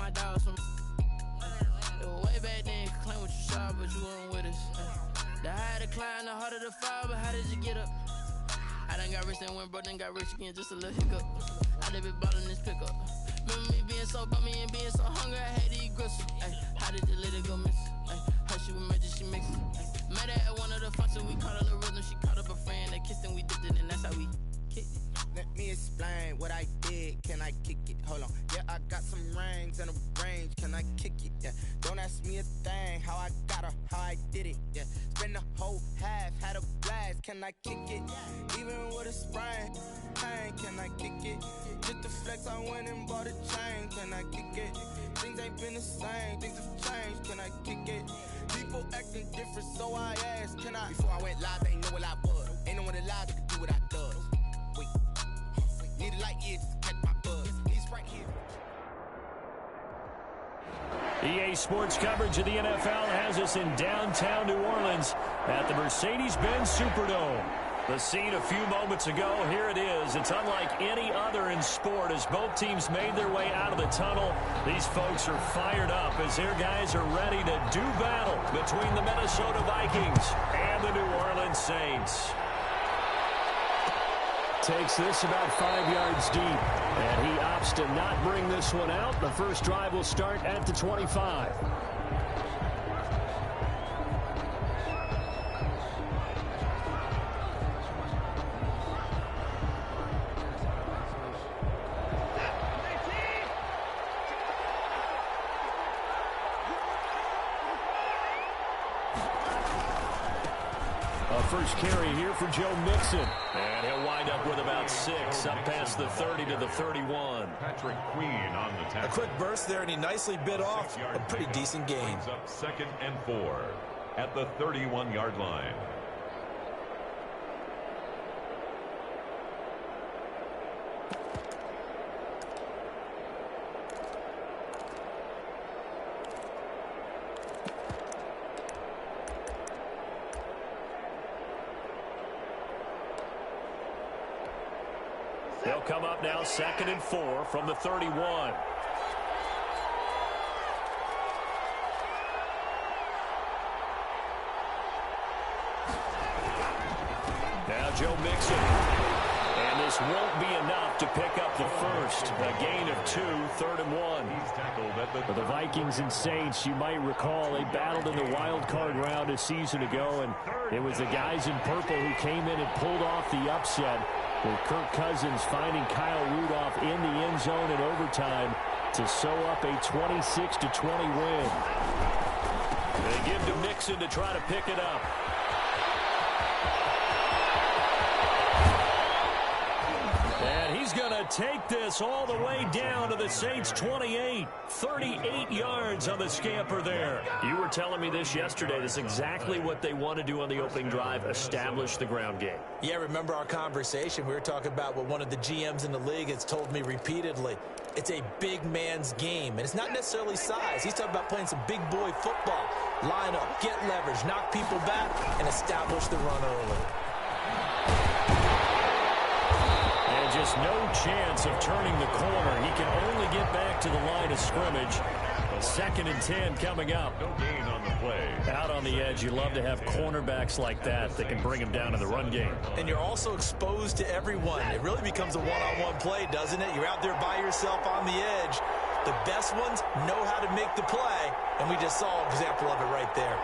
my dogs from. Way back then, you could claim what you saw, but you weren't with us. The higher the climb, the harder the fall, but how did you get up? I done got rich and went broke, then got rich again, just a little hiccup. I done been ballin' this pickup. Remember me being so bummy and being so hungry, I had to eat gristle. How did you let it go miss? How she was magic, she mixed it. Met her at one of the functions, we caught a little rhythm. She caught up a friend, they kissed and we dipped it, and that's how we kicked it. Let me explain what I did. Can I kick it? Hold on. Yeah, I got some rings and a range. Can I kick it? Yeah. Don't ask me a thing. How I got her, how I did it. Yeah. Spend the whole half, had a blast. Can I kick it? Even with a sprain. Pain, can I kick it? Just the flex, I went and bought a chain. Can I kick it? Things ain't been the same. Things have changed. Can I kick it? People acting different, so I asked, can I? Before I went live, they ain't know what I was. Ain't no one alive that could do what I does. Wait. Need a light year just to catch my buzz. He's right here. EA Sports coverage of the NFL has us in downtown New Orleans at the Mercedes-Benz Superdome. The scene a few moments ago, here it is. It's unlike any other in sport as both teams made their way out of the tunnel. These folks are fired up as their guys are ready to do battle between the Minnesota Vikings and the New Orleans Saints. Takes this about 5 yards deep, and he opts to not bring this one out. The first drive will start at the 25. First carry here for Joe Mixon. And he'll wind up with about 6, up past the 30 to the 31. Patrick Queen on the tackle. A quick burst there, and he nicely bit off a pretty decent gain. Up 2nd and 4 at the 31-yard line. They'll come up now 2nd and 4 from the 31. Now Joe Mixon. And this won't be enough to pick up the first. A gain of 2, 3rd and 1. He's tackled at For the Vikings and Saints, you might recall they battled in the wild card round a season ago, and it was the guys in purple who came in and pulled off the upset, with Kirk Cousins finding Kyle Rudolph in the end zone in overtime to sew up a 26-20 win. They give to Mixon to try to pick it up. And he's going to take this all the way down to the Saints' 28. 38 yards on the scamper there. You were telling me this yesterday. This is exactly what they want to do on the opening drive, establish the ground game. Yeah, remember our conversation? We were talking about what one of the GMs in the league has told me repeatedly. It's a big man's game, and it's not necessarily size. He's talking about playing some big boy football. Line up, get leverage, knock people back, and establish the run early. And just no chance of turning the corner. He can only get back to the line of scrimmage. 2nd and 10 coming up. No gain on the play. Out on the edge, you love to have cornerbacks like that can bring him down in the run game. And you're also exposed to everyone. It really becomes a one-on-one play, doesn't it? You're out there by yourself on the edge. The best ones know how to make the play, and we just saw an example of it right there.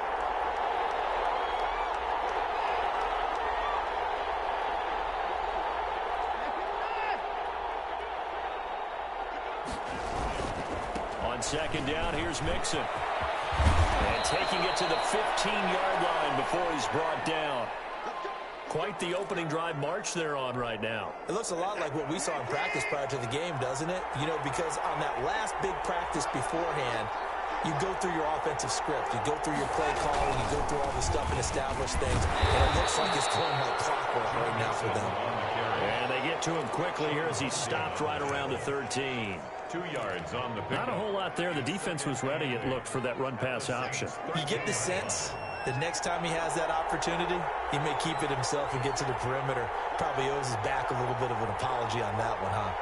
On 2nd down, here's Mixon. And taking it to the 15-yard line before he's brought down. Quite the opening drive march they're on right now. It looks a lot like what we saw in practice prior to the game, doesn't it? You know, because on that last big practice beforehand, you go through your offensive script. You go through your play calling. You go through all the stuff and establish things. And it looks like it's going like clockwork right now for them. And they get to him quickly here as he stopped right around the 13. 2 yards on the pickup. Not a whole lot there. The defense was ready, it looked, for that run-pass option. You get the sense that next time he has that opportunity, he may keep it himself and get to the perimeter. Probably owes his back a little bit of an apology on that one, huh?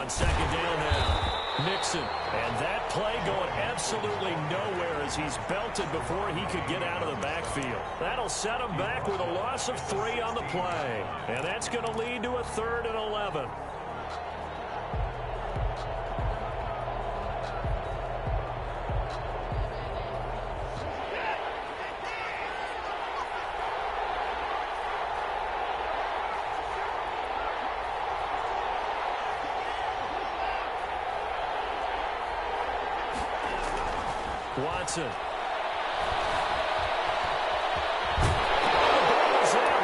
On second down now, Mixon. And that play going absolutely nowhere as he's belted before he could get out of the backfield. That'll set him back with a loss of 3 on the play. And that's going to lead to a 3rd and 11. Watson.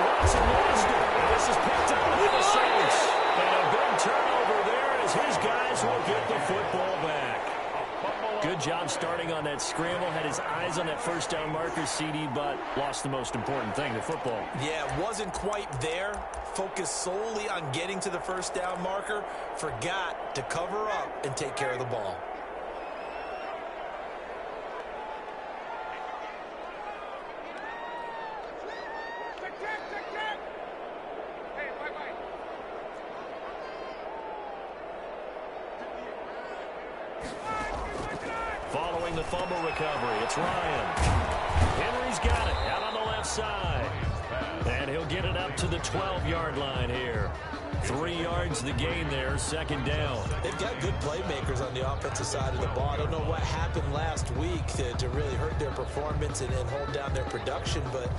Watson lost it. This is picked up by the Saints. And a big turnover there as his guys will get the football back. Good job starting on that scramble. Had his eyes on that first down marker, CD, but lost the most important thing, the football. Yeah, wasn't quite there. Focused solely on getting to the first down marker. Forgot to cover up and take care of the ball. Following the fumble recovery, it's Ryan. Henry's got it out on the left side. And he'll get it up to the 12-yard line here. 3 yards the gain there, second down. They've got good playmakers on the offensive side of the ball. I don't know what happened last week to really hurt their performance and hold down their production, but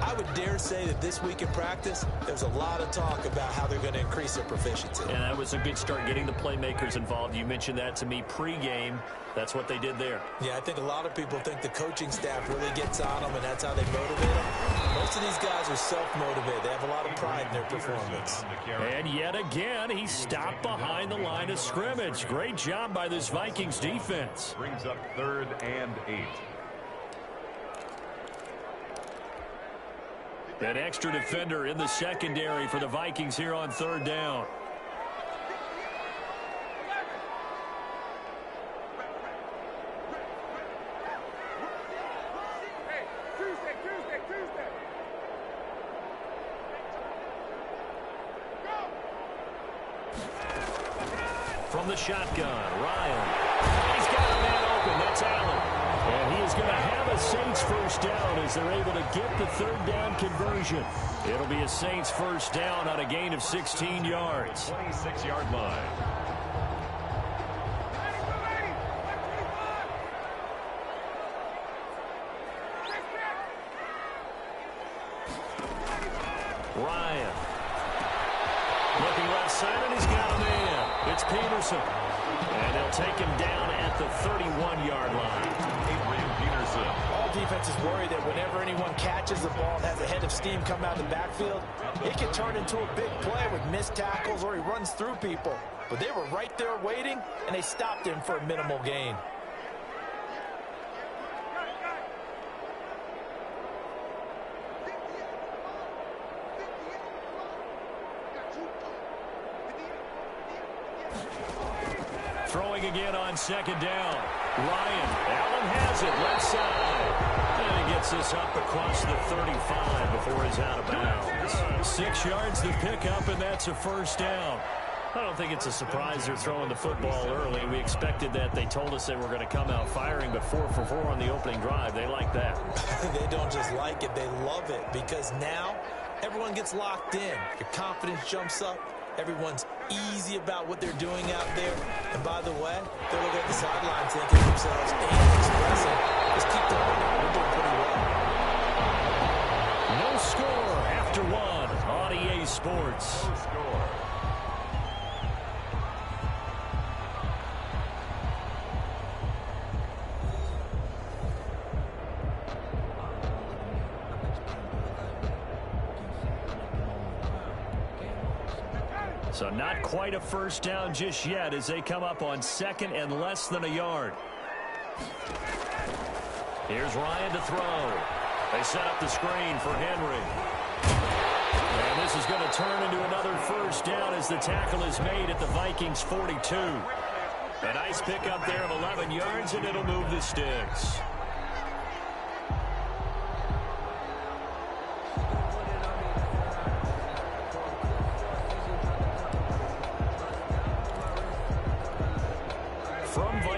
I would dare say that this week in practice, there's a lot of talk about how they're going to increase their proficiency. And that was a good start getting the playmakers involved. You mentioned that to me pregame. That's what they did there. Yeah, I think a lot of people think the coaching staff really gets on them, and that's how they motivate them. Most of these guys are self-motivated. They have a lot of pride in their performance. And yet again, he stopped behind the line of scrimmage. Great job by this Vikings defense. Brings up 3rd and 8. An extra defender in the secondary for the Vikings here on 3rd down. From the shotgun, Ryan. He's got a man open. That's Allen. And he is going to have a Saints first down as they're able to get the 3rd down conversion. It'll be a Saints first down on a gain of 16 yards. 26-yard line. Ryan. Looking left side, and he's got a man. It's Peterson. And they'll take him down at the 31-yard line. All defenses worry that whenever anyone catches the ball and has a head of steam come out of the backfield, it can turn into a big play with missed tackles or he runs through people. But they were right there waiting, and they stopped him for a minimal gain. Throwing again on second down. Ryan. Allen has it left side. And he gets this up across the 35 before he's out of bounds. 6 yards to pick up, and that's a first down. I don't think it's a surprise they're throwing the football early. We expected that. They told us they were going to come out firing, but 4 for 4 on the opening drive. They like that. They don't just like it, they love it, because now everyone gets locked in. Your confidence jumps up. Everyone's easy about what they're doing out there. And by the way, they're looking at the sidelines thinking to themselves, and expressing, just keep doing it. We're doing pretty well. No score after 1 on EA Sports. No score. So not quite a first down just yet as they come up on 2nd and less than a yard. Here's Ryan to throw. They set up the screen for Henry. And this is going to turn into another first down as the tackle is made at the Vikings 42. A nice pickup there of 11 yards, and it'll move the sticks.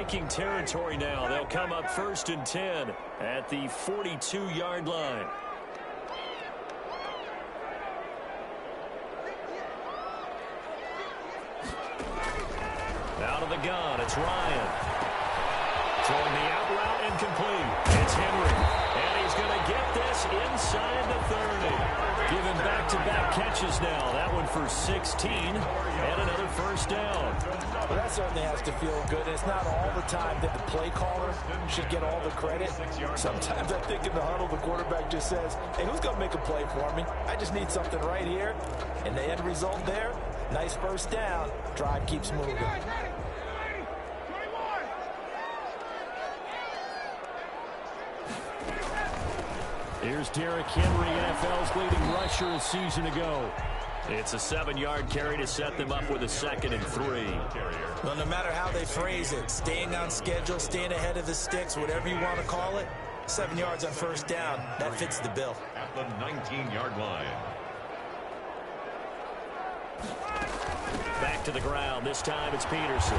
Viking territory now. They'll come up 1st and 10 at the 42-yard line. Out of the gun, it's Ryan. Throwing the out route incomplete. It's Henry. And he's going to get this inside the 30. Given back-to-back catches now. That one for 16 and another first down. Well, that certainly has to feel good. It's not all the time that the play caller should get all the credit. Sometimes I think in the huddle, the quarterback just says, hey, who's going to make a play for me? I just need something right here. And the end result there, nice first down. Drive keeps moving. Here's Derrick Henry, NFL's leading rusher a season ago. It's a 7-yard carry to set them up with a 2nd and 3. Well, no matter how they phrase it, staying on schedule, staying ahead of the sticks, whatever you want to call it, 7 yards on first down, that fits the bill. At the 19-yard line. Back to the ground. This time it's Peterson.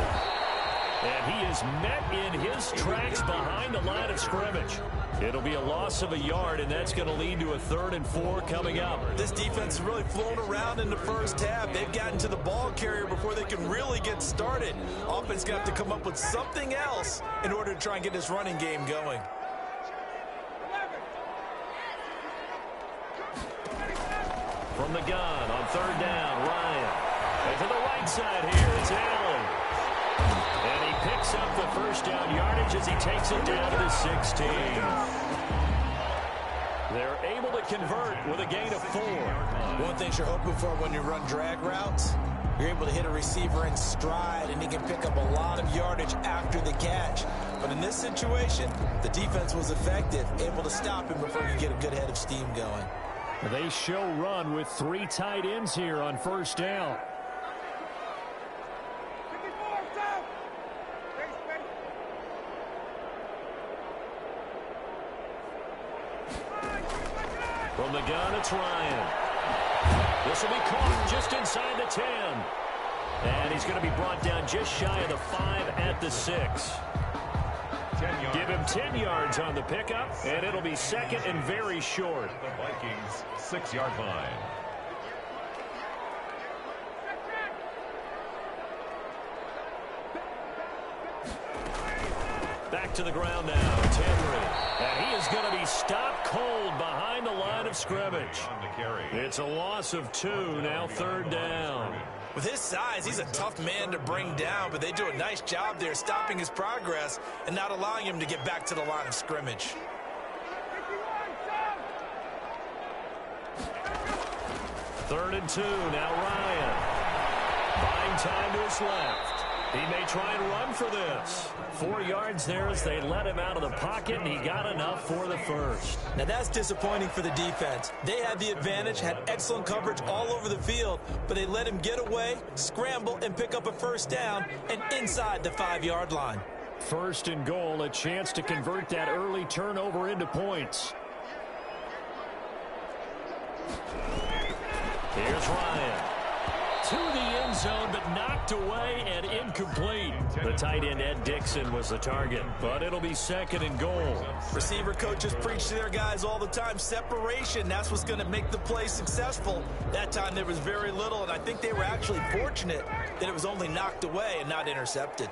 And he is met in his tracks behind the line of scrimmage. It'll be a loss of a yard, and that's going to lead to a 3rd and 4 coming up. This defense has really flown around in the first half. They've gotten to the ball carrier before they can really get started. Offense going to have to come up with something else in order to try and get this running game going. From the gun on 3rd down, Ryan. And to the right side here, it's Allen. And he picks up the first down yardage as he takes it down to the 16. They're able to convert with a gain of 4. One thing you're hoping for when you run drag routes, you're able to hit a receiver in stride, and he can pick up a lot of yardage after the catch. But in this situation, the defense was effective, able to stop him before you get a good head of steam going. They show run with 3 tight ends here on first down. From the gun, it's Ryan. This will be caught just inside the 10. And he's going to be brought down just shy of the 5 at the 6. Give him 10 yards on the pickup, and it'll be 2nd and very short. The Vikings 6-yard line. Back to the ground now. It's Henry. And he is going to be stopped cold behind the line of scrimmage. It's a loss of 2, now 3rd down. With his size, he's a tough man to bring down, but they do a nice job there stopping his progress and not allowing him to get back to the line of scrimmage. Third and 2, now Ryan. Buying time to his left. He may try and run for this. 4 yards there as they let him out of the pocket, and he got enough for the first. Now that's disappointing for the defense. They had the advantage, had excellent coverage all over the field, but they let him get away, scramble, and pick up a first down, and inside the 5-yard line. 1st and goal, a chance to convert that early turnover into points. Here's Ryan. To the end zone, but knocked away and incomplete. The tight end, Ed Dixon, was the target, but it'll be 2nd and goal. Receiver coaches preach to their guys all the time. Separation, that's what's going to make the play successful. That time there was very little, and I think they were actually fortunate that it was only knocked away and not intercepted.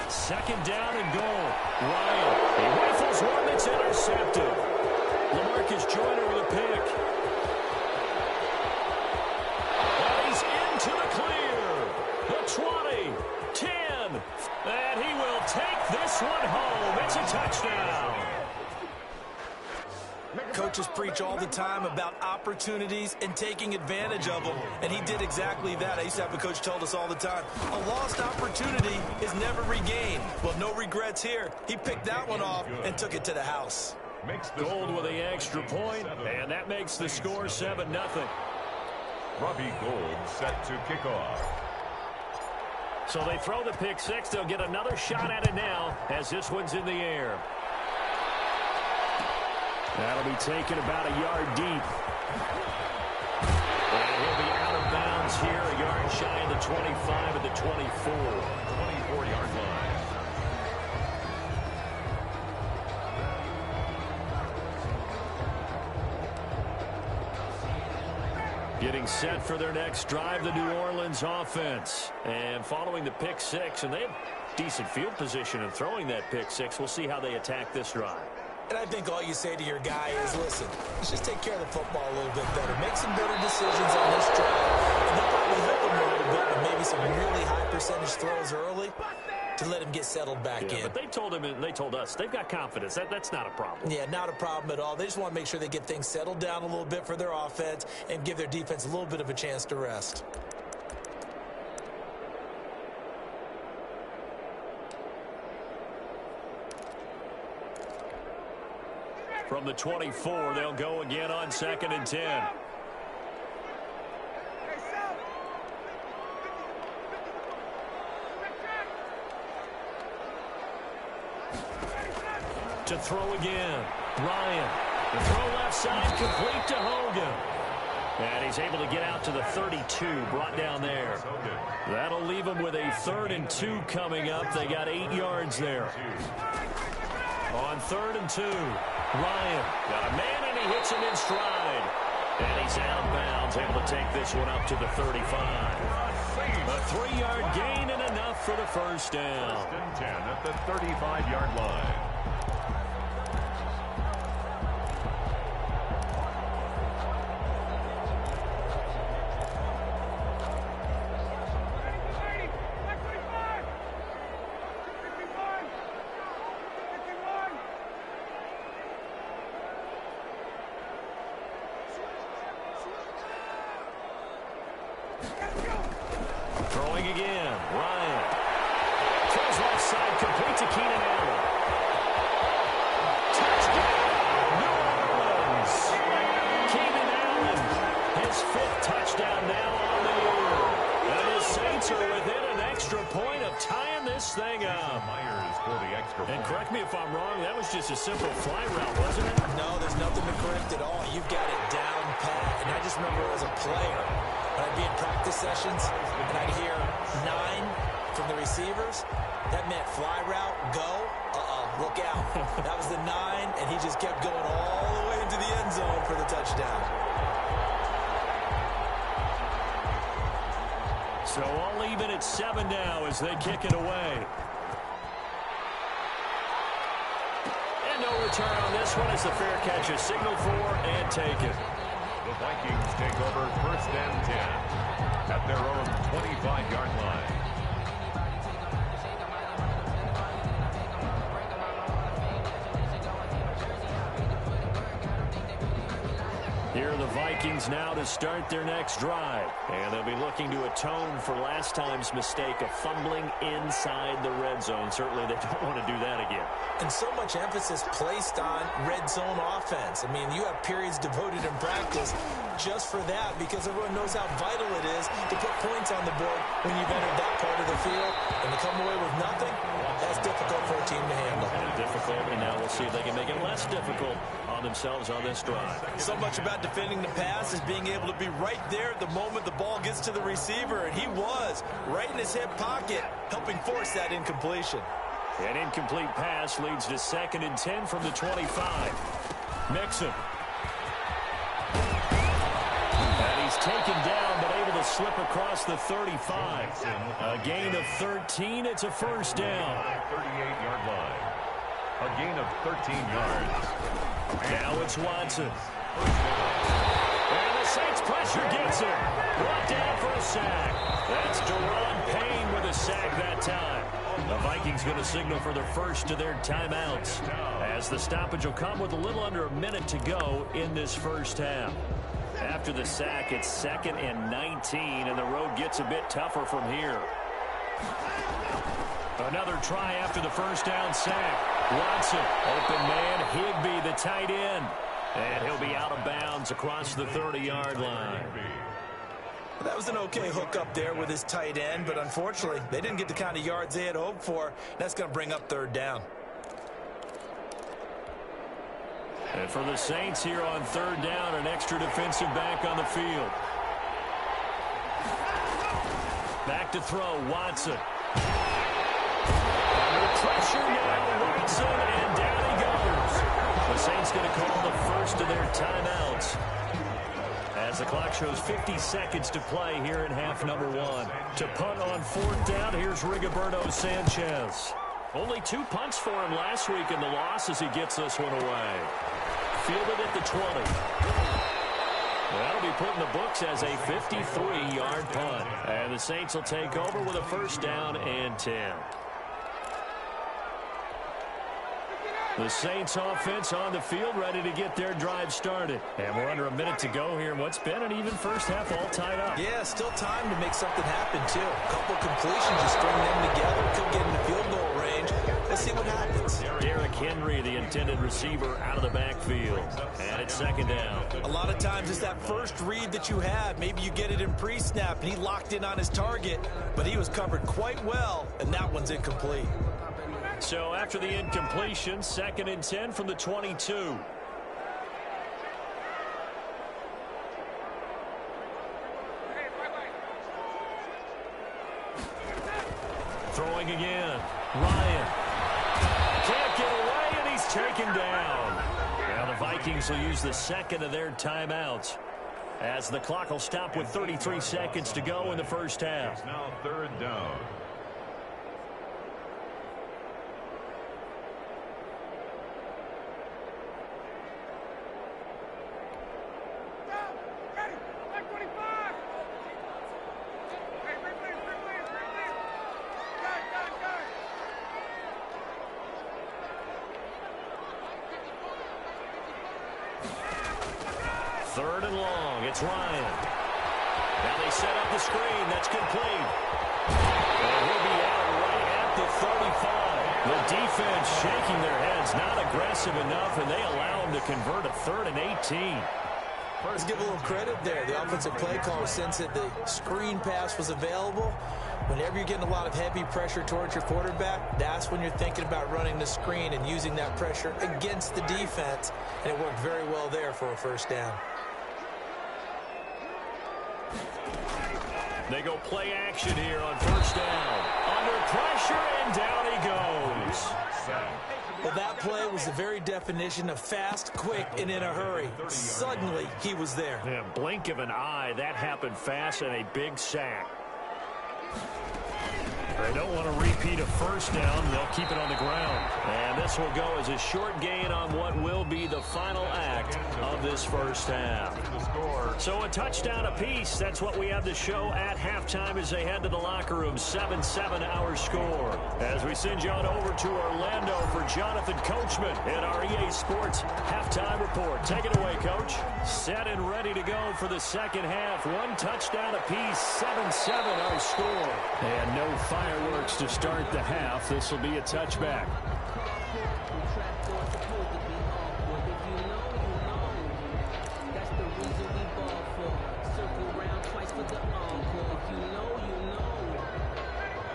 Second down and goal. Ryan, he rifles one that's intercepted. LaMarcus Joyner with a pick. And he's into the clear. The 20, 10, and he will take this one home. It's a touchdown. Coaches preach all the time about opportunities and taking advantage of them, and he did exactly that. I used to have a coach told us all the time, a lost opportunity is never regained. Well, no regrets here. He picked that one off and took it to the house. Gold with the extra point, and that makes the score 7-0. Robbie Gould set to kick off. So they throw the pick 6. They'll get another shot at it now as this one's in the air. That'll be taken about a yard deep. here, a yard shy of the 25 at the 24. 24-yard line. Getting set for their next drive, the New Orleans offense. And following the pick six, and they have decent field position in throwing that pick six. We'll see how they attack this drive. And I think all you say to your guy is, listen, let's just take care of the football a little bit better. Make some better decisions on this drive. And they'll probably help him a little bit with maybe some really high percentage throws early to let him get settled back in. But they told him and they told us they've got confidence. That's not a problem. Yeah, not a problem at all. They just want to make sure they get things settled down a little bit for their offense and give their defense a little bit of a chance to rest. From the 24, they'll go again on 2nd and 10. To throw again. Ryan. The throw left side, complete to Hogan. And he's able to get out to the 32, brought down there. That'll leave him with a 3rd and 2 coming up. They got 8 yards there. On 3rd and 2, Ryan got a man and he hits him in stride. And he's out of bounds, able to take this one up to the 35. A 3-yard gain and enough for the first down. 1st and 10 at the 35-yard line. Throwing again, Ryan. Throws left side, complete to Keenan Allen. Touchdown, New Orleans. Keenan Allen, his 5th touchdown now on the year. And his Saints are within an extra point of tying this thing up. Myers for the extra point. And correct me if I'm wrong, that was just a simple fly route, wasn't it? No, there's nothing to correct at all. You've got it down pat. And I just remember as a player, when I'd be in practice sessions and I'd hear 9 from the receivers, that meant fly route, go, look out. That was the 9, and he just kept going all the way into the end zone for the touchdown. So all even at 7 now as they kick it away. And no return on this one as the fair catch is signaled for and taken. The Vikings take over 1st and 10 at their own 25-yard line. Here are the Vikings now to start their next drive. And they'll be looking to atone for last time's mistake of fumbling inside the red zone. Certainly they don't want to do that again. And so much emphasis placed on red zone offense. I mean, you have periods devoted in practice just for that because everyone knows how vital it is to put points on the board when you've entered that part of the field. And to come away with nothing, that's difficult for a team to handle. Difficult, and now we'll see if they can make it less difficult on themselves on this drive. So much about defending the pass is being able to be right there at the moment the ball gets to the receiver, and he was right in his hip pocket, helping force that incompletion. An incomplete pass leads to 2nd and 10 from the 25. Mixon. And he's taken down, but able to slip across the 35. A gain of 13. It's a first down. 38-yard line. A gain of 13 yards. Now it's Watson. And the Saints pressure gets him. Brought down for a sack. That's Deron Payne with a sack that time. The Vikings going to signal for their first of their timeouts, as the stoppage will come with a little under a minute to go in this first half. After the sack, it's 2nd and 19, and the road gets a bit tougher from here. Another try after the first down sack. Watson, open man, Higbee, the tight end. And he'll be out of bounds across the 30-yard line. That was an okay hook up there with his tight end, but unfortunately, they didn't get the kind of yards they had hoped for. That's going to bring up 3rd down. And for the Saints here on 3rd down, an extra defensive back on the field. Back to throw, Watson. Under pressure now, Watson, and down he goes. The Saints going to call the first of their timeouts, as the clock shows 50 seconds to play here in half number one. To punt on fourth down, here's Rigoberto Sanchez. Only 2 punts for him last week in the loss as he gets this one away. Fielded at the 20. That'll be put in the books as a 53-yard punt. And the Saints will take over with a first down and 10. The Saints offense on the field, ready to get their drive started. And we're under a minute to go here in what's been an even first half, all tied up. Yeah, still time to make something happen, too. A couple completions, just string them together. Could get in the field goal range. Let's see what happens. Derrick Henry, the intended receiver, out of the backfield. And it's second down. A lot of times it's that first read that you have. Maybe you get it in pre-snap, and he locked in on his target, but he was covered quite well, and that one's incomplete. So after the incompletion, second and 10 from the 22. Throwing again. Ryan. Can't get away, and he's taken down. Now the Vikings will use the second of their timeouts, as the clock will stop with 33 seconds to go in the first half. It's now third down. Third and long. It's Ryan. Now they set up the screen. That's complete. And he'll be out right at the 35. The defense shaking their heads, not aggressive enough, and they allow him to convert a 3rd and 18. Let's give a little credit there. The offensive play caller sensed that the screen pass was available. Whenever you're getting a lot of heavy pressure towards your quarterback, that's when you're thinking about running the screen and using that pressure against the defense. And it worked very well there for a first down. They go play action here on first down. Under pressure, and down he goes. Well, that play was the very definition of fast, quick, and in a hurry. Suddenly, he was there. Yeah, blink of an eye, that happened fast, and a big sack. They don't want to repeat a first down. They'll keep it on the ground. And this will go as a short gain on what will be the final act of this first half. So a touchdown apiece. That's what we have to show at halftime as they head to the locker room. 7-7 our score. As we send you on over to Orlando for Jonathan Coachman in our EA Sports halftime report. Take it away, Coach. Set and ready to go for the second half. One touchdown apiece. 7-7 our score. And no fireworks to start the half. This will be a touchback.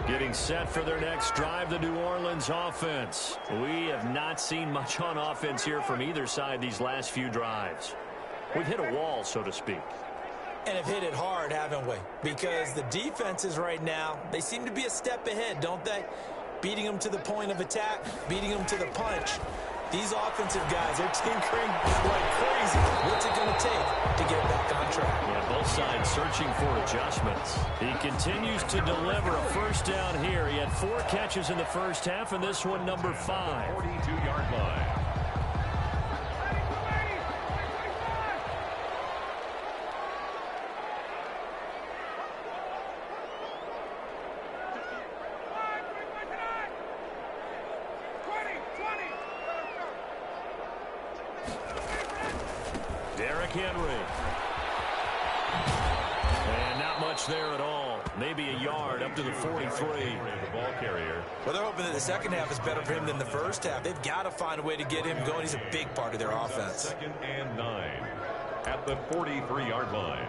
Getting set for their next drive, the New Orleans offense. We have not seen much on offense here from either side these last few drives. We've hit a wall, so to speak. And have hit it hard, haven't we? Because the defenses right now, they seem to be a step ahead, don't they? Beating them to the point of attack, beating them to the punch. These offensive guys, they're tinkering like crazy. What's it going to take to get back on track? Yeah, both sides searching for adjustments. He continues to deliver a first down here. He had 4 catches in the first half, and this one number 5. 42-yard line. Derrick Henry. And not much there at all. Maybe a yard up to the 43. The ball carrier. Well, they're hoping that the second half is better for him than the first half. They've got to find a way to get him going. He's a big part of their offense. 2nd and 9 at the 43-yard line.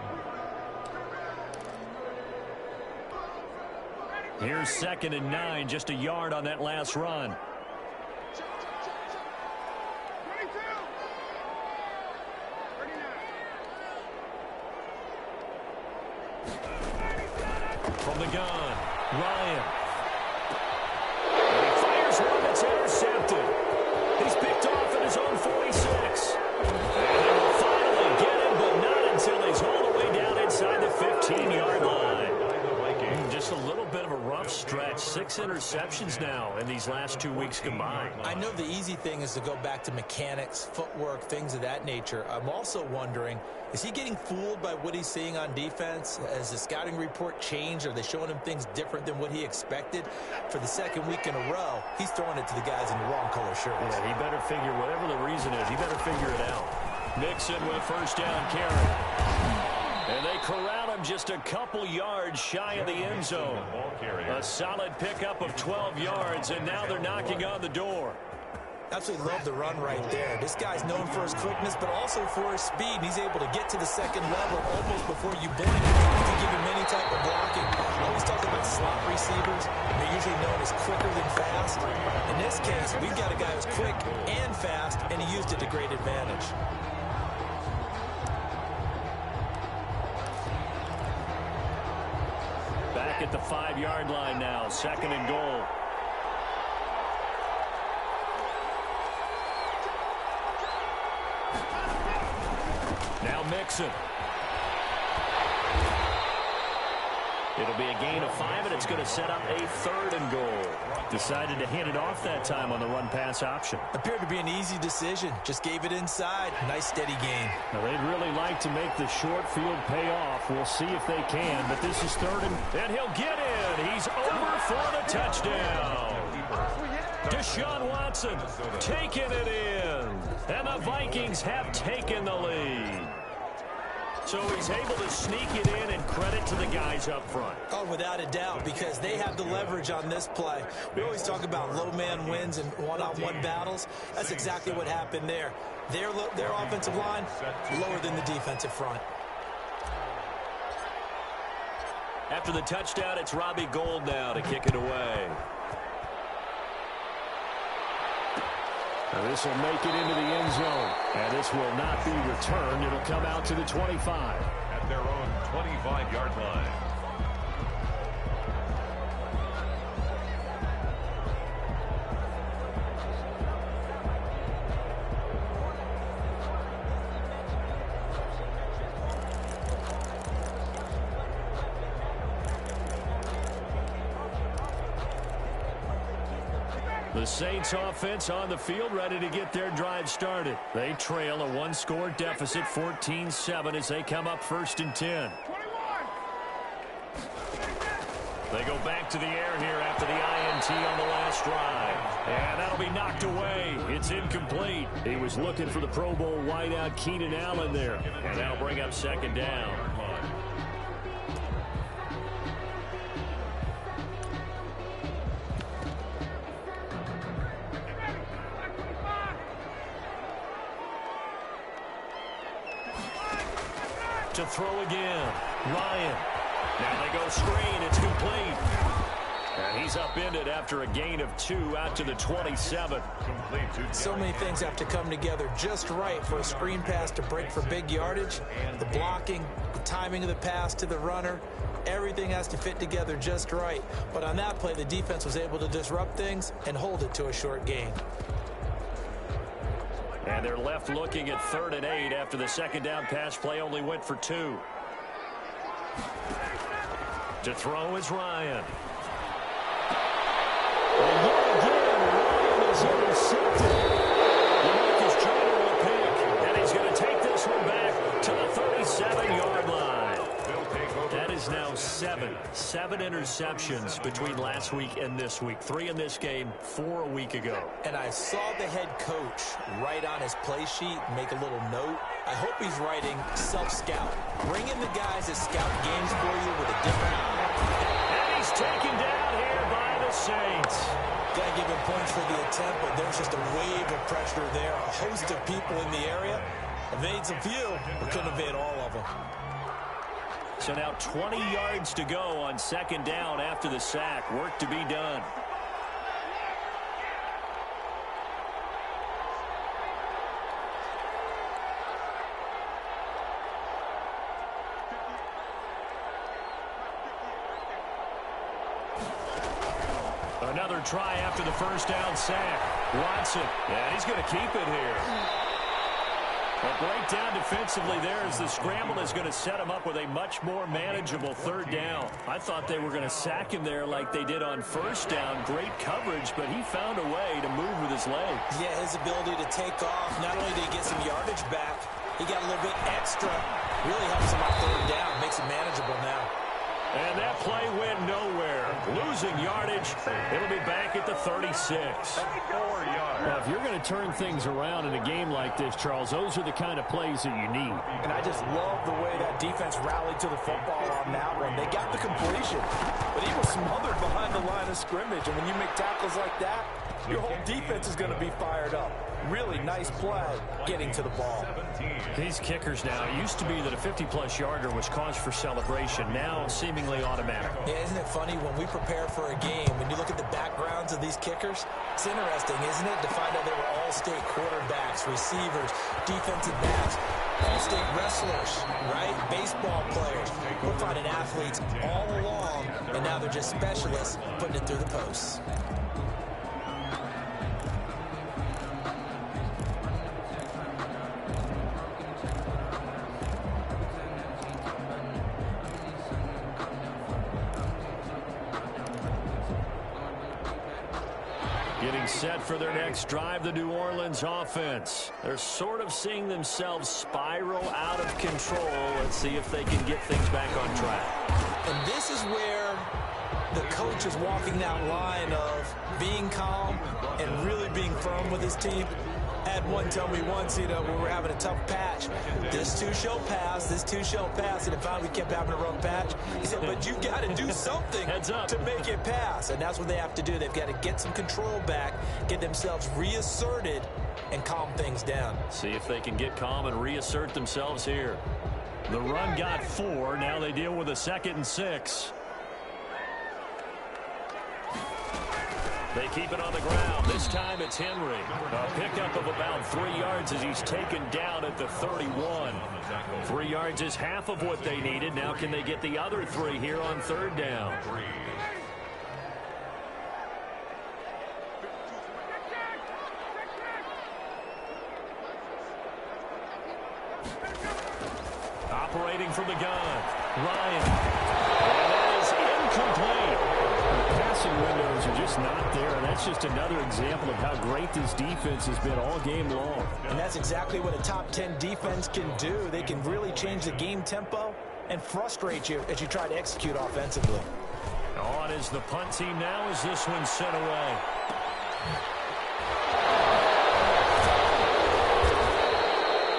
Here's 2nd and 9, just a yard on that last run. From the gun, Ryan. And he fires one that's intercepted. He's picked off at his own 46. And they will finally get him, but not until he's all the way down inside the 15-yard line. Just a little bit of a rough stretch. 6 interceptions now in these last 2 weeks combined. I know the easy thing is to go back to mechanics, footwork, things of that nature. I'm also wondering, is he getting fooled by what he's seeing on defense? Has the scouting report changed? Are they showing him things different than what he expected? For the second week in a row, he's throwing it to the guys in the wrong color shirts. Yeah, he better figure, whatever the reason is, he better figure it out. Mixon with first down carry. And they corral him just a couple yards shy of the end zone. A solid pickup of 12 yards, and now they're knocking on the door. Absolutely love the run right there. This guy's known for his quickness, but also for his speed. And he's able to get to the second level almost before you blink. You can give him any type of blocking. I always talk about slot receivers. They're usually known as quicker than fast. In this case, we've got a guy who's quick and fast, and he used it to great advantage. Back at the 5-yard line now, 2nd and goal. Now Mixon. It'll be a gain of 5, and it's going to set up a 3rd and goal. Decided to hand it off that time on the run-pass option. Appeared to be an easy decision. Just gave it inside. Nice, steady gain. Now, they'd really like to make the short field pay off. We'll see if they can, but this is 3rd and he'll get in. He's over for the touchdown. Deshaun Watson taking it in, and the Vikings have taken the lead. So he's able to sneak it in, and credit to the guys up front. Oh, without a doubt, because they have the leverage on this play. We always talk about low man wins and one-on-one battles. That's exactly what happened there. Their offensive line lower than the defensive front. After the touchdown, it's Robbie Gould now to kick it away. Now this will make it into the end zone. And this will not be returned. It'll come out to the 25. At their own 25-yard line. The Saints offense on the field, ready to get their drive started. They trail a 1-score deficit, 14-7, as they come up 1st and 10. They go back to the air here after the INT on the last drive. And that'll be knocked away. It's incomplete. He was looking for the Pro Bowl wideout Keenan Allen there. And that'll bring up 2nd down. To throw again. Ryan. Now they go screen. It's complete. And he's upended after a gain of 2 out to the 27. So many things have to come together just right for a screen pass to break for big yardage. The blocking, the timing of the pass to the runner, everything has to fit together just right. But on that play, the defense was able to disrupt things and hold it to a short gain. And they're left looking at 3rd and 8 after the 2nd down pass play only went for 2. To throw is Ryan. And yet again, Ryan is intercepted. Lamarcus Joyner will pick, and he's going to take this one back to the 37-yard line. That is now 7 interceptions between last week and this week. 3 in this game, 4 a week ago. And I saw the head coach write on his play sheet, make a little note. I hope he's writing self-scout. Bring in the guys that scout games for you with a different eye. And he's taken down here by the Saints. Got to give him points for the attempt, but there's just a wave of pressure there. A host of people in the area. Evades a few, but couldn't evade all of them. So now 20 yards to go on 2nd down after the sack. Work to be done. Another try after the first down sack. Watson, and he's going to keep it here. A breakdown defensively there as the scramble is going to set him up with a much more manageable third down. I thought they were going to sack him there like they did on first down. Great coverage, but he found a way to move with his legs. Yeah, his ability to take off, not only did he get some yardage back, he got a little bit extra. Really helps him on third down, makes it manageable now. And that play went nowhere. Losing yardage. It'll be back at the 36. 4 yards. Well, if you're going to turn things around in a game like this, Charles, those are the kind of plays that you need. And I just love the way that defense rallied to the football on that one. They got the completion, but he was smothered behind the line of scrimmage. And when you make tackles like that, your whole defense is going to be fired up. Really nice play getting to the ball. These kickers now, it used to be that a 50-plus yarder was cause for celebration. Now seemingly automatic. Yeah, isn't it funny when we prepare for a game, when you look at the backgrounds of these kickers, it's interesting, isn't it, to find out they were all-state quarterbacks, receivers, defensive backs, all-state wrestlers, right? Baseball players. We're finding athletes all along, and now they're just specialists putting it through the posts. Getting set for their next drive, the New Orleans offense. They're sort of seeing themselves spiral out of control. Let's see if they can get things back on track. And this is where the coach is walking that line of being calm and really being firm with his team. Had one tell me once, when we were having a tough patch, this too shall pass, this too shall pass, and finally we kept having a rough patch. He said, but you got to do something to make it pass, and that's what they have to do. They've got to get some control back, get themselves reasserted, and calm things down. See if they can get calm and reassert themselves here. The run got 4. Now they deal with a 2nd and 6. They keep it on the ground. This time it's Henry. A pickup of about 3 yards as he's taken down at the 31. 3 yards is half of what they needed. Now can they get the other 3 here on third down? Operating from the gun. Ryan. And that is incomplete. Passing windows are just not there, and that's just another example of how great this defense has been all game long. And that's exactly what a top 10 defense can do. They can really change the game tempo and frustrate you as you try to execute offensively. On is the punt team now as this one's sent away.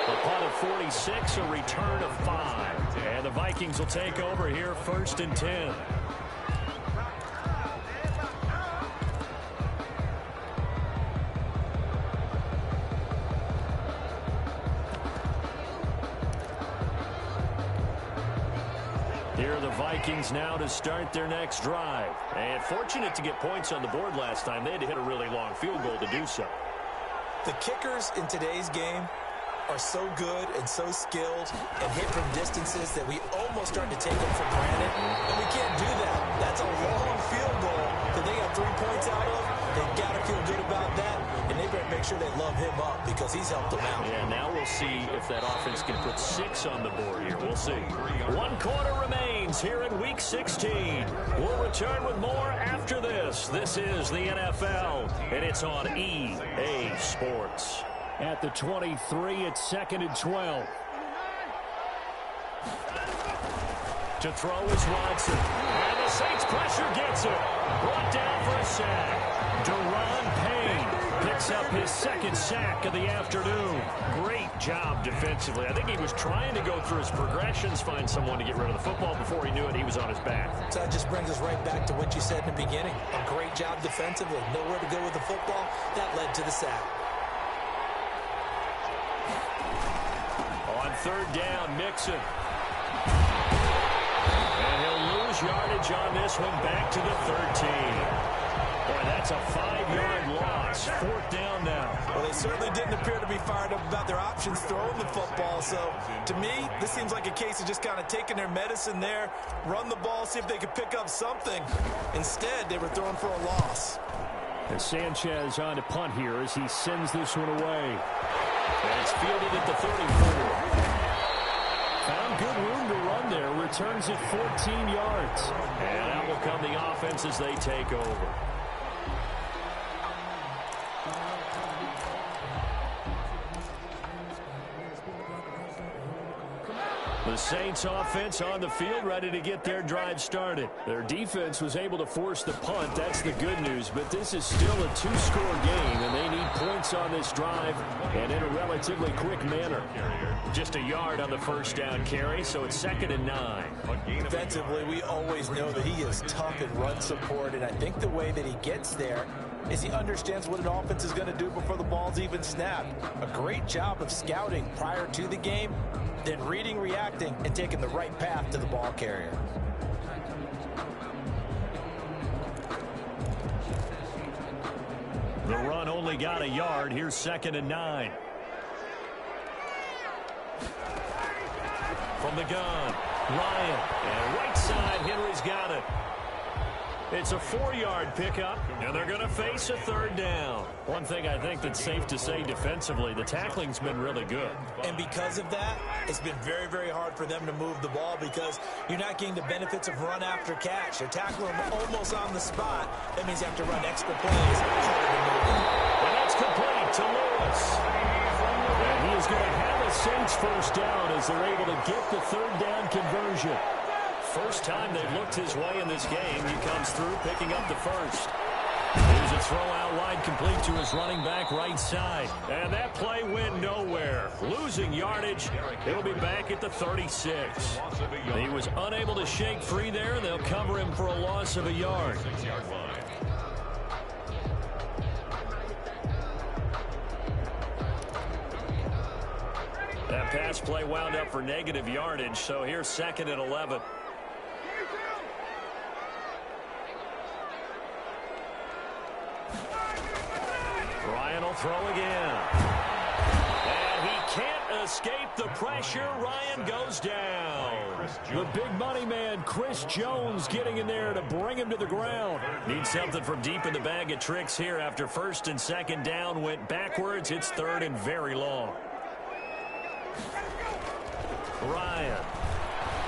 A punt of 46, a return of 5. And the Vikings will take over here 1st and 10. Here are the Vikings now to start their next drive. And fortunate to get points on the board last time. They had to hit a really long field goal to do so. The kickers in today's game are so good and so skilled and hit from distances that we almost start to take them for granted. And we can't do that. That's a long field goal that they got 3 points out of. They've got to feel good about that. And they better make sure they love him up because he's helped them out. Yeah, now we'll see if that offense can put 6 on the board here. We'll see. 1 quarter remains here in Week 16. We'll return with more after this. This is the NFL, and it's on EA Sports. At the 23, it's 2nd and 12. To throw is Watson. And the Saints pressure gets it. Brought down for a sack. Deron Payne picks up his 2nd sack of the afternoon. Great job defensively. I think he was trying to go through his progressions, find someone to get rid of the football. Before he knew it, he was on his back. So that just brings us right back to what you said in the beginning. A great job defensively. Nowhere to go with the football. That led to the sack. On third down, Mixon. And he'll lose yardage on this one back to the 13. Boy, that's a 5-yard loss. 4th down now. Well, they certainly didn't appear to be fired up about their options throwing the football. So, to me, this seems like a case of just kind of taking their medicine there, run the ball, see if they could pick up something. Instead, they were throwing for a loss. And Sanchez on to punt here as he sends this one away. And it's fielded at the 34. Found good room to run there. Returns it 14 yards. And out will come the offense as they take over. The Saints offense on the field, ready to get their drive started. Their defense was able to force the punt. That's the good news. But this is still a 2-score game, and they need points on this drive and in a relatively quick manner. Just a yard on the first down carry, so it's 2nd and 9. Defensively, we always know that he is tough in run support, and I think the way that he gets there is he understands what an offense is going to do before the ball's even snapped. A great job of scouting prior to the game, then reading, reacting, and taking the right path to the ball carrier. The run only got a yard. Here's 2nd and 9. From the gun, Ryan. And right side, Henry's got it. It's a 4-yard pickup, and they're going to face a 3rd down. One thing I think that's safe to say defensively, the tackling's been really good. And because of that, it's been very, very hard for them to move the ball because you're not getting the benefits of run after catch. They're tackling them almost on the spot. That means you have to run extra plays. Harder to move them. And that's complete to Lewis. And he is going to have a Saints first down as they're able to get the 3rd down conversion. First time they've looked his way in this game. He comes through picking up the first. Here's a throw out wide complete to his running back right side. And that play went nowhere. Losing yardage. He'll be back at the 36. He was unable to shake free there. They'll cover him for a loss of a yard. That pass play wound up for negative yardage. So here's 2nd and 11. Ryan will throw again. And he can't escape the pressure. Ryan goes down. The big money man, Chris Jones, getting in there to bring him to the ground. Needs something from deep in the bag of tricks here after 1st and 2nd down. Went backwards. It's 3rd and very long. Ryan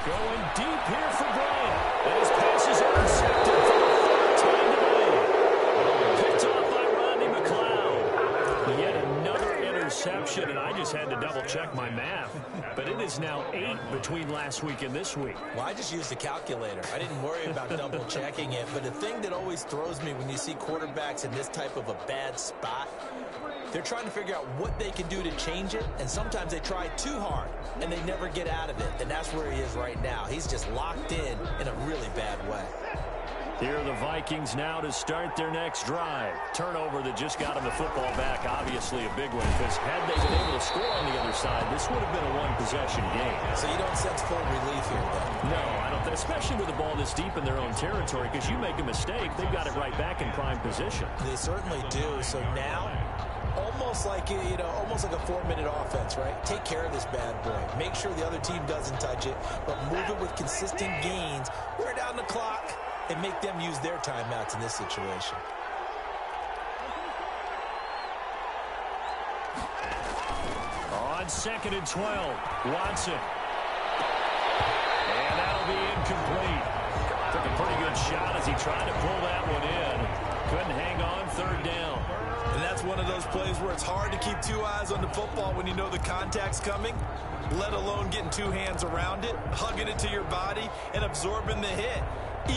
going deep here for Bryant. And his pass is intercepted for the 3rd time today. Picked off by Rodney McLeod. Yet another interception, and I just had to double-check my math. But it is now 8 between last week and this week. Well, I just used a calculator. I didn't worry about double-checking it. But the thing that always throws me when you see quarterbacks in this type of a bad spot, they're trying to figure out what they can do to change it, and sometimes they try too hard, and they never get out of it. And that's where he is right now. He's just locked in a really bad way. Here are the Vikings now to start their next drive. Turnover that just got him the football back, obviously a big one, because had they been able to score on the other side, this would have been a one-possession game. So you don't sense full relief here, though? No, I don't, especially with the ball this deep in their own territory, because you make a mistake, they've got it right back in prime position. They certainly do. So now, almost like almost like a 4-minute offense, right? Take care of this bad boy. Make sure the other team doesn't touch it, but move it with consistent gains. Wear down the clock and make them use their timeouts in this situation. On 2nd and 12, Watson. And that'll be incomplete. Took a pretty good shot as he tried to pull that one in. Couldn't hang on, 3rd down. And that's one of those plays where it's hard to keep 2 eyes on the football when you know the contact's coming, let alone getting 2 hands around it, hugging it to your body, and absorbing the hit,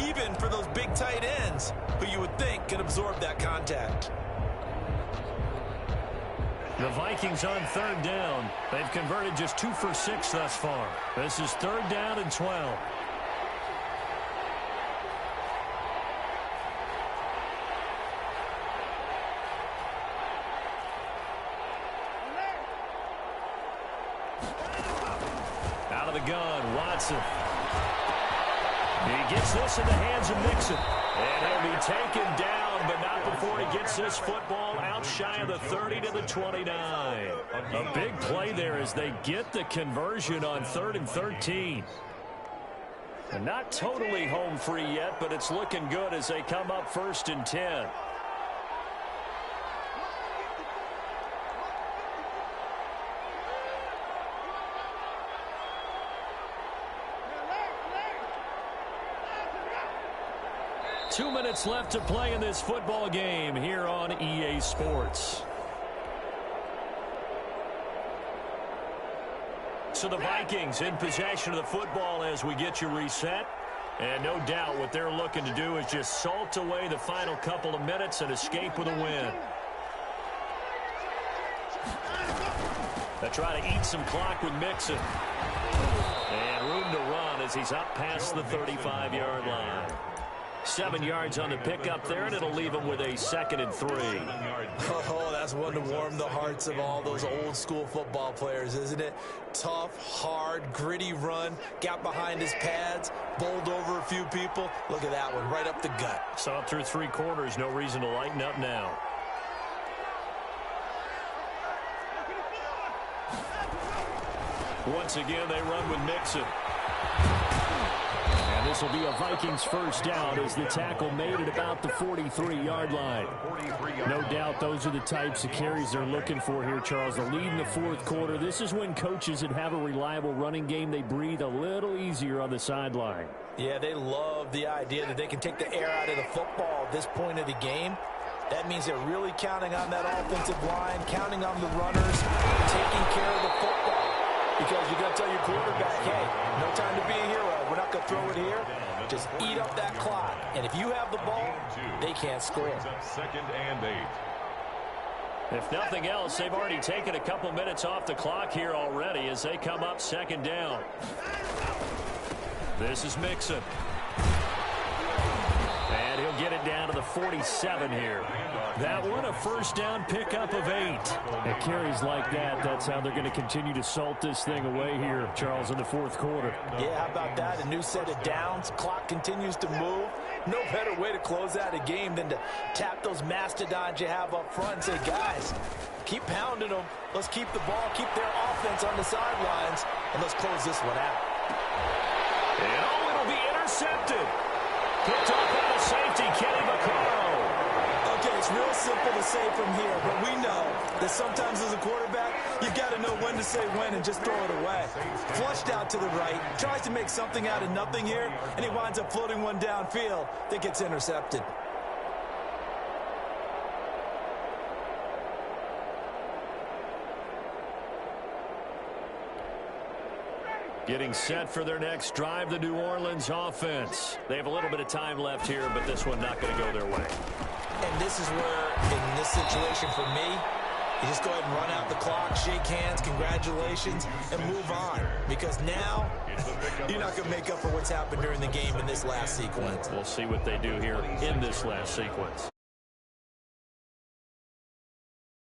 even for those big tight ends who you would think can absorb that contact. The Vikings on 3rd down. They've converted just 2 for 6 thus far. This is 3rd down and 12. Out of the gun, Watson. He gets this in the hands of Mixon. And he'll be taken down, but not before he gets this football out shy of the 30 to the 29. A big play there as they get the conversion on 3rd and 13. And not totally home free yet, but it's looking good as they come up 1st and 10. Two minutes left to play in this football game here on EA Sports. So the Vikings in possession of the football as we get you reset. And no doubt what they're looking to do is just salt away the final couple of minutes and escape with a win. They try to eat some clock with Mixon. And room to run as he's up past the 35-yard line. 7 yards on the pickup there, and it'll leave him with a 2nd and 3. Oh, that's one to warm the hearts of all those old-school football players, isn't it? Tough, hard, gritty run, got behind his pads, bowled over a few people. Look at that one, right up the gut. Saw it through 3 quarters, no reason to lighten up now. Once again, they run with Mixon. And this will be a Vikings first down as the tackle made at about the 43-yard line. No doubt those are the types of carries they're looking for here, Charles. The lead in the 4th quarter. This is when coaches that have a reliable running game, they breathe a little easier on the sideline. Yeah, they love the idea that they can take the air out of the football at this point of the game. That means they're really counting on that offensive line, counting on the runners, taking care of the football. Because you're going to tell your quarterback, hey, no time to be a hero. We're not going to throw it here. Just eat up that clock. And if you have the ball, they can't score. 2nd and 8. If nothing else, they've already taken a couple minutes off the clock here already as they come up 2nd down. This is Mixon. And he'll get it down to the 47 here. That one, a first down pickup of 8. At carries like that, that's how they're going to continue to salt this thing away here, Charles, in the 4th quarter. Yeah, how about that? A new set of downs. Clock continues to move. No better way to close out a game than to tap those mastodons you have up front and say, guys, keep pounding them. Let's keep the ball, keep their offense on the sidelines, and let's close this one out. And oh, it'll be intercepted. Picked off out of safety, Kenny Vaccaro. Okay, it's real simple to say from here, but we know that sometimes as a quarterback, you've got to know when to say when and just throw it away. Flushed out to the right, tries to make something out of nothing here, and he winds up floating one downfield that gets intercepted. Getting set for their next drive, the New Orleans offense. They have a little bit of time left here, but this one not going to go their way. And this is where, in this situation for me, you just go ahead and run out the clock, shake hands, congratulations, and move on. Because now, you're not going to make up for what's happened during the game in this last sequence. We'll see what they do here in this last sequence.